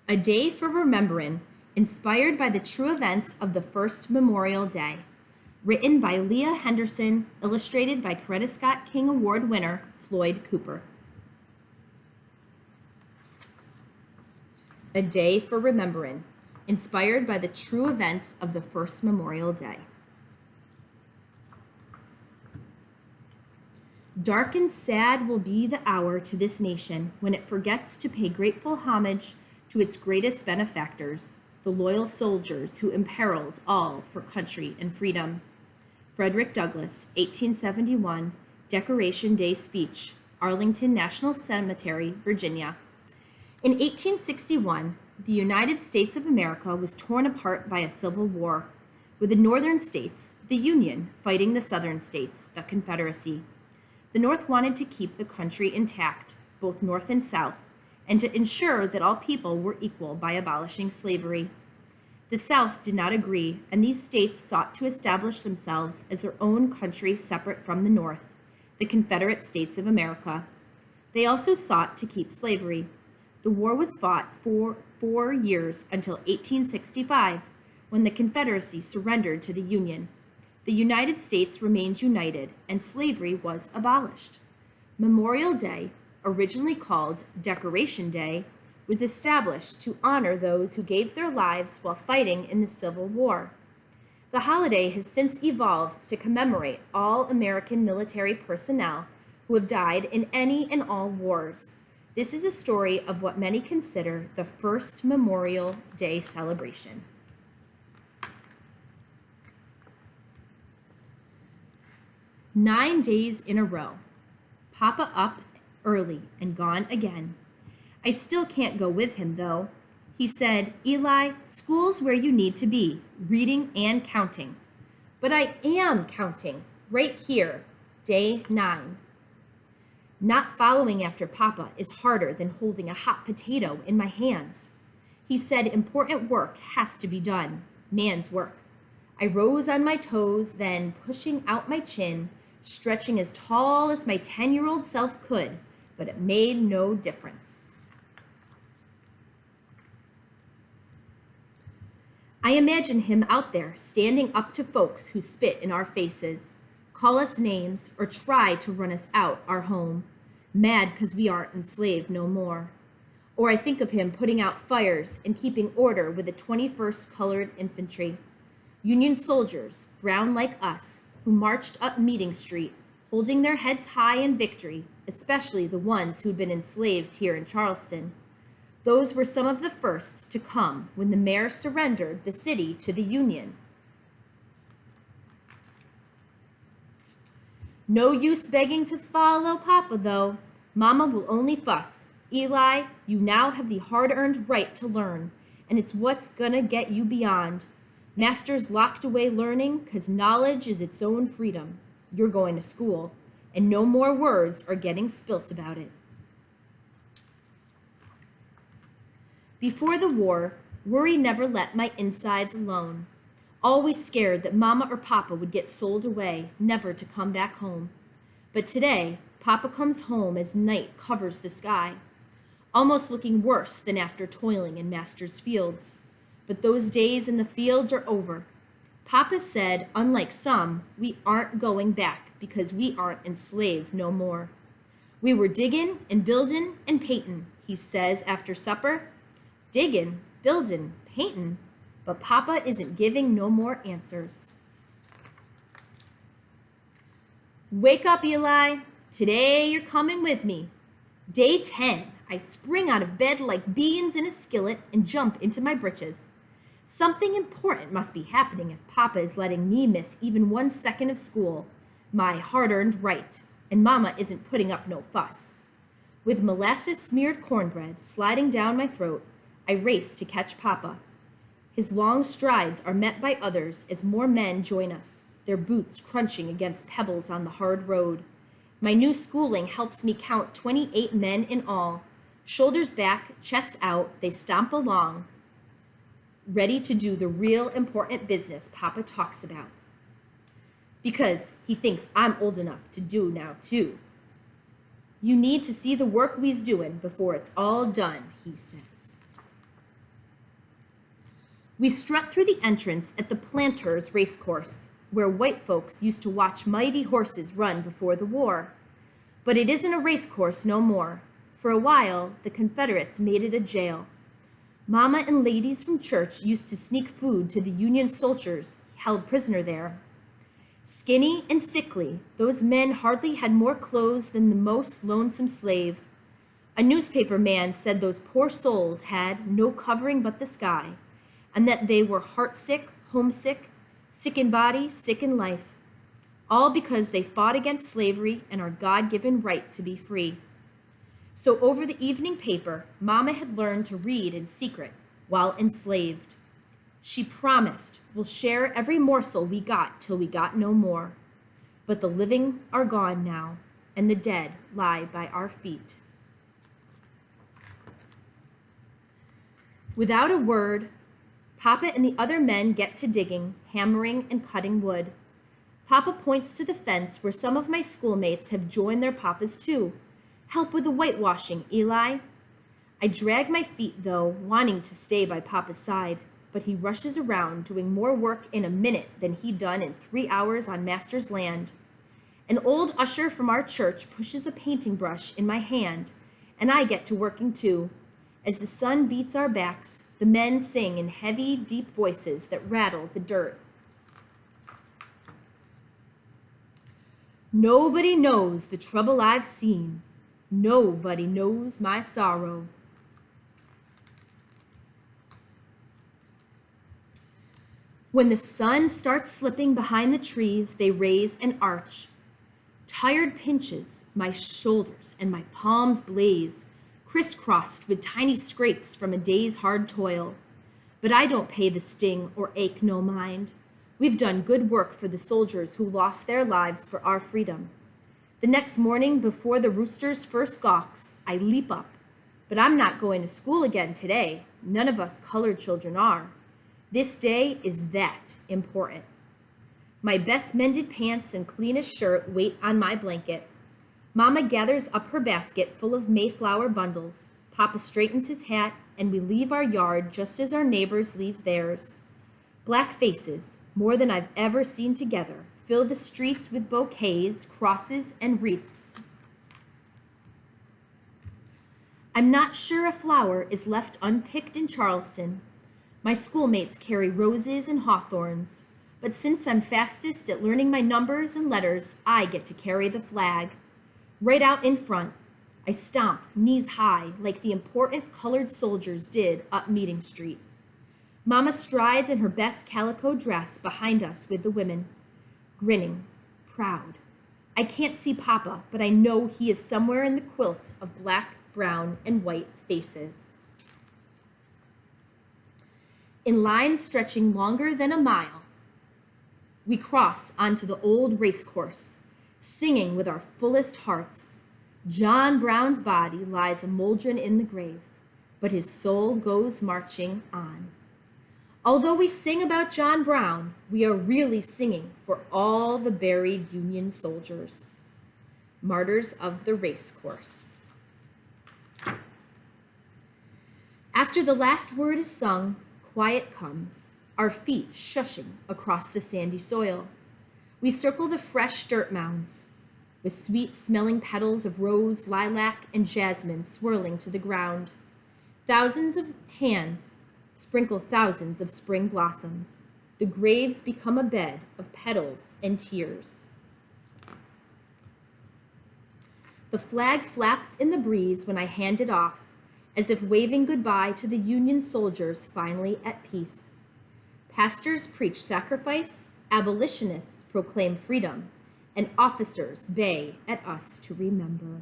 A Day for Rememberin, inspired by the true events of the first Memorial Day. Written by Leah Henderson, illustrated by Coretta Scott King Award winner Floyd Cooper. A Day for Rememberin, inspired by the true events of the first Memorial Day. Dark and sad will be the hour to this nation when it forgets to pay grateful homage to its greatest benefactors, the loyal soldiers who imperiled all for country and freedom. Frederick Douglass, 1871, Decoration Day Speech, Arlington National Cemetery, Virginia. In 1861, the United States of America was torn apart by a civil war, with the northern states, the Union, fighting the southern states, the Confederacy. The North wanted to keep the country intact, both North and South, and to ensure that all people were equal by abolishing slavery. The South did not agree, and these states sought to establish themselves as their own country separate from the North, the Confederate States of America. They also sought to keep slavery. The war was fought for 4 years until 1865, when the Confederacy surrendered to the Union. The United States remained united, and slavery was abolished. Memorial Day, originally called Decoration Day, was established to honor those who gave their lives while fighting in the Civil War. The holiday has since evolved to commemorate all American military personnel who have died in any and all wars. This is a story of what many consider the first Memorial Day celebration. "9 days in a row. Papa up early and gone again. I still can't go with him, though. He said, 'Eli, school's where you need to be, reading and counting.' But I am counting, right here, day 9. Not following after Papa is harder than holding a hot potato in my hands. He said important work has to be done, man's work. I rose on my toes, then pushing out my chin, stretching as tall as my 10-year-old self could, but it made no difference. I imagine him out there standing up to folks who spit in our faces, call us names, or try to run us out our home, mad 'cause we aren't enslaved no more. Or I think of him putting out fires and keeping order with the 21st Colored Infantry, Union soldiers, brown like us, who marched up Meeting Street, holding their heads high in victory, especially the ones who'd been enslaved here in Charleston. Those were some of the first to come when the mayor surrendered the city to the Union. No use begging to follow Papa, though. Mama will only fuss. Eli, you now have the hard-earned right to learn, and it's what's gonna get you beyond. Master's locked away learning 'cause knowledge is its own freedom. You're going to school, and no more words are getting spilt about it." Before the war, worry never let my insides alone. Always scared that Mama or Papa would get sold away, never to come back home. But today, Papa comes home as night covers the sky, almost looking worse than after toiling in Master's fields. But those days in the fields are over. Papa said, unlike some, we aren't going back because we aren't enslaved no more. We were diggin' and buildin' and paintin', he says after supper. Diggin', buildin', paintin', but Papa isn't giving no more answers. Wake up, Eli. Today you're coming with me. Day 10. I spring out of bed like beans in a skillet and jump into my britches. Something important must be happening if Papa is letting me miss even 1 second of school, my hard-earned right, and Mama isn't putting up no fuss. With molasses-smeared cornbread sliding down my throat, I race to catch Papa. His long strides are met by others as more men join us, their boots crunching against pebbles on the hard road. My new schooling helps me count 28 men in all. Shoulders back, chests out, they stomp along, ready to do the real important business Papa talks about. Because he thinks I'm old enough to do now too. You need to see the work we's doing before it's all done, he says. We strut through the entrance at the Planters Racecourse, where white folks used to watch mighty horses run before the war. But it isn't a racecourse no more. For a while, the Confederates made it a jail. Mama and ladies from church used to sneak food to the Union soldiers held prisoner there. Skinny and sickly, those men hardly had more clothes than the most lonesome slave. A newspaper man said those poor souls had no covering but the sky, and that they were heartsick, homesick, sick in body, sick in life, all because they fought against slavery and our God-given right to be free. So over the evening paper, Mama had learned to read in secret while enslaved. She promised we'll share every morsel we got till we got no more. But the living are gone now, and the dead lie by our feet. Without a word, Papa and the other men get to digging, hammering, and cutting wood. Papa points to the fence where some of my schoolmates have joined their papas too. Help with the whitewashing, Eli. I drag my feet, though, wanting to stay by Papa's side, but he rushes around, doing more work in a minute than he'd done in 3 hours on Master's land. An old usher from our church pushes a painting brush in my hand, and I get to working too. As the sun beats our backs, the men sing in heavy, deep voices that rattle the dirt. Nobody knows the trouble I've seen. Nobody knows my sorrow. When the sun starts slipping behind the trees, they raise an arch. Tired pinches, my shoulders and my palms blaze, crisscrossed with tiny scrapes from a day's hard toil. But I don't pay the sting or ache no mind. We've done good work for the soldiers who lost their lives for our freedom. The next morning, before the rooster's first gawks, I leap up. But I'm not going to school again today. None of us colored children are. This day is that important. My best mended pants and cleanest shirt wait on my blanket. Mama gathers up her basket full of Mayflower bundles. Papa straightens his hat, and we leave our yard just as our neighbors leave theirs. Black faces, more than I've ever seen together, fill the streets with bouquets, crosses, and wreaths. I'm not sure a flower is left unpicked in Charleston. My schoolmates carry roses and hawthorns, but since I'm fastest at learning my numbers and letters, I get to carry the flag. Right out in front, I stomp knees high like the important colored soldiers did up Meeting Street. Mama strides in her best calico dress behind us with the women, grinning, proud. I can't see Papa, but I know he is somewhere in the quilt of black, brown, and white faces. In lines stretching longer than a mile, we cross onto the old racecourse, singing with our fullest hearts. John Brown's body lies a mouldering in the grave, but his soul goes marching on. Although we sing about John Brown, we are really singing for all the buried Union soldiers, martyrs of the racecourse. After the last word is sung, quiet comes, our feet shushing across the sandy soil. We circle the fresh dirt mounds, with sweet-smelling petals of rose, lilac, and jasmine swirling to the ground. Thousands of hands sprinkle thousands of spring blossoms. The graves become a bed of petals and tears. The flag flaps in the breeze when I hand it off, as if waving goodbye to the Union soldiers finally at peace. Pastors preach sacrifice, abolitionists proclaim freedom, and officers bay at us to remember.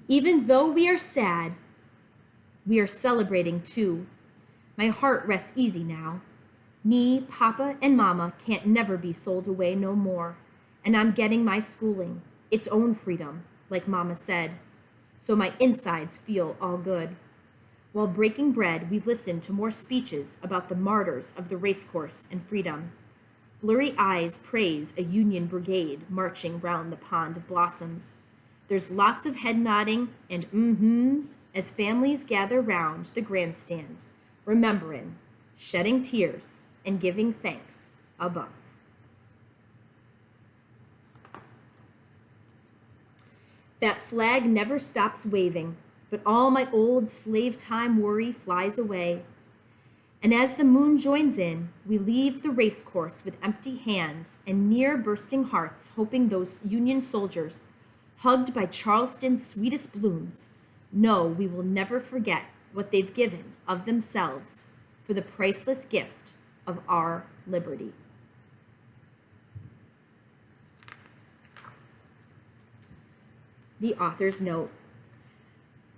Even though we are sad, we are celebrating too. My heart rests easy now. Me, Papa, and Mama can't never be sold away no more, and I'm getting my schooling, its own freedom, like Mama said. So my insides feel all good. While breaking bread, we listen to more speeches about the martyrs of the racecourse and freedom. Blurry eyes praise a Union brigade marching round the pond of blossoms. There's lots of head nodding and mm-hms as families gather round the grandstand, remembering, shedding tears, and giving thanks above. That flag never stops waving, but all my old slave time worry flies away. And as the moon joins in, we leave the race course with empty hands and near bursting hearts, hoping those Union soldiers, hugged by Charleston's sweetest blooms, know we will never forget what they've given of themselves for the priceless gift of our liberty. The author's note.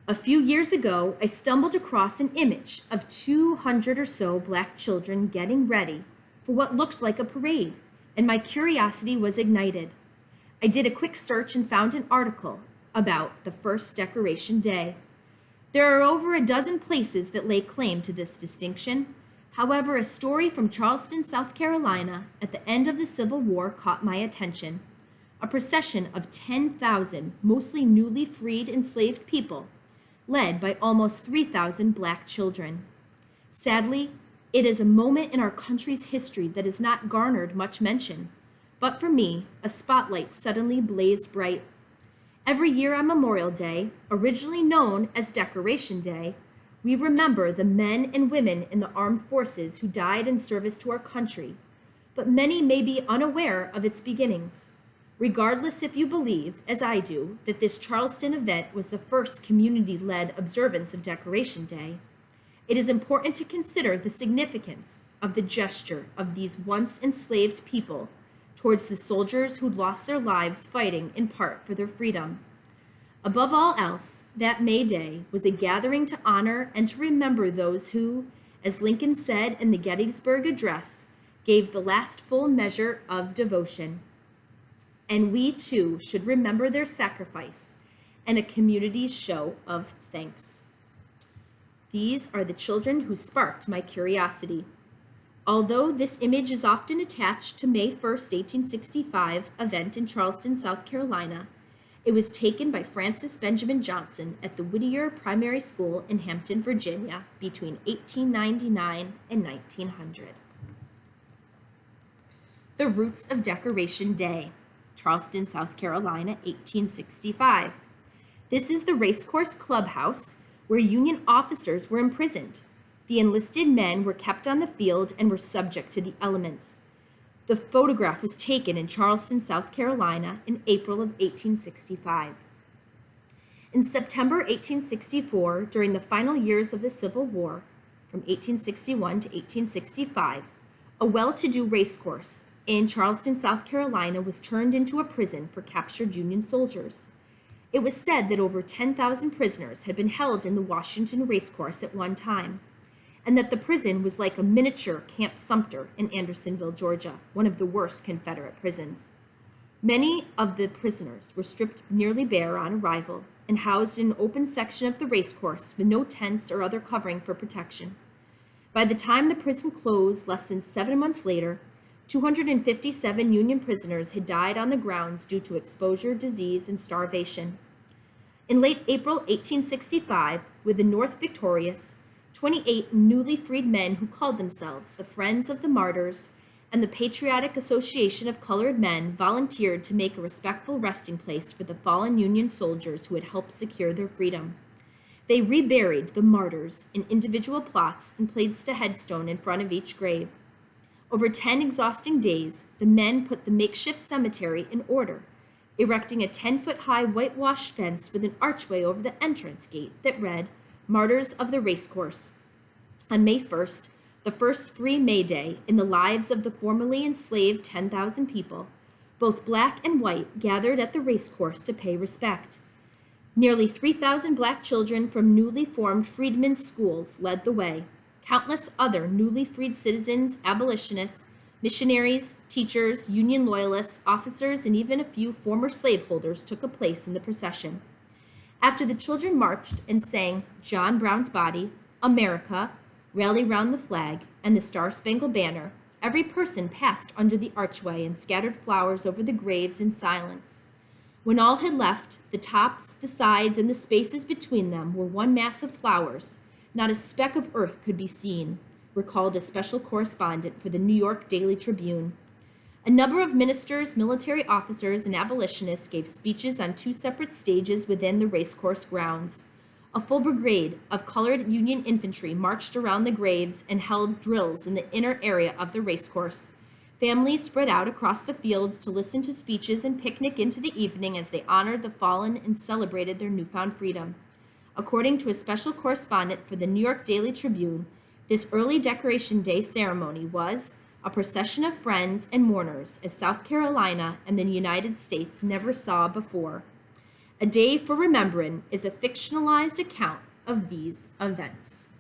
A few years ago, I stumbled across an image of 200 or so Black children getting ready for what looked like a parade, and my curiosity was ignited. I did a quick search and found an article about the first Decoration Day. There are over a dozen places that lay claim to this distinction. However, a story from Charleston, South Carolina, at the end of the Civil War caught my attention. A procession of 10,000 mostly newly freed enslaved people, led by almost 3,000 Black children. Sadly, it is a moment in our country's history that has not garnered much mention, but for me, a spotlight suddenly blazed bright. Every year on Memorial Day, originally known as Decoration Day, we remember the men and women in the armed forces who died in service to our country, but many may be unaware of its beginnings. Regardless if you believe, as I do, that this Charleston event was the first community-led observance of Decoration Day, it is important to consider the significance of the gesture of these once enslaved people towards the soldiers who lost their lives fighting in part for their freedom. Above all else, that May Day was a gathering to honor and to remember those who, as Lincoln said in the Gettysburg Address, gave the last full measure of devotion. And we too should remember their sacrifice and a community's show of thanks. These are the children who sparked my curiosity. Although this image is often attached to May 1st, 1865 event in Charleston, South Carolina, it was taken by Francis Benjamin Johnson at the Whittier Primary School in Hampton, Virginia, between 1899 and 1900. The Roots of Decoration Day, Charleston, South Carolina, 1865. This is the racecourse clubhouse where Union officers were imprisoned. The enlisted men were kept on the field and were subject to the elements. The photograph was taken in Charleston, South Carolina in April of 1865. In September 1864, during the final years of the Civil War, from 1861 to 1865, a well-to-do racecourse in Charleston, South Carolina was turned into a prison for captured Union soldiers. It was said that over 10,000 prisoners had been held in the Washington racecourse at one time, and that the prison was like a miniature Camp Sumter in Andersonville, Georgia, one of the worst Confederate prisons. Many of the prisoners were stripped nearly bare on arrival and housed in an open section of the racecourse with no tents or other covering for protection. By the time the prison closed less than 7 months later, 257 Union prisoners had died on the grounds due to exposure, disease, and starvation. In late April 1865, with the North victorious, 28 newly freed men who called themselves the Friends of the Martyrs and the Patriotic Association of Colored Men volunteered to make a respectful resting place for the fallen Union soldiers who had helped secure their freedom. They reburied the martyrs in individual plots and placed a headstone in front of each grave. Over 10 exhausting days, the men put the makeshift cemetery in order, erecting a 10-foot-high whitewashed fence with an archway over the entrance gate that read, Martyrs of the Racecourse. On May 1st, the first free May Day in the lives of the formerly enslaved 10,000 people, both Black and white gathered at the racecourse to pay respect. Nearly 3,000 Black children from newly formed freedmen's schools led the way. Countless other newly freed citizens, abolitionists, missionaries, teachers, Union loyalists, officers, and even a few former slaveholders took a place in the procession. After the children marched and sang John Brown's Body, America, Rally Round the Flag, and the Star-Spangled Banner, every person passed under the archway and scattered flowers over the graves in silence. When all had left, the tops, the sides, and the spaces between them were one mass of flowers. Not a speck of earth could be seen, recalled a special correspondent for the New York Daily Tribune. A number of ministers, military officers, and abolitionists gave speeches on two separate stages within the racecourse grounds. A full brigade of colored Union infantry marched around the graves and held drills in the inner area of the racecourse. Families spread out across the fields to listen to speeches and picnic into the evening as they honored the fallen and celebrated their newfound freedom. According to a special correspondent for the New York Daily Tribune, this early Decoration Day ceremony was a procession of friends and mourners as South Carolina and the United States never saw before. A Day for Rememberin is a fictionalized account of these events.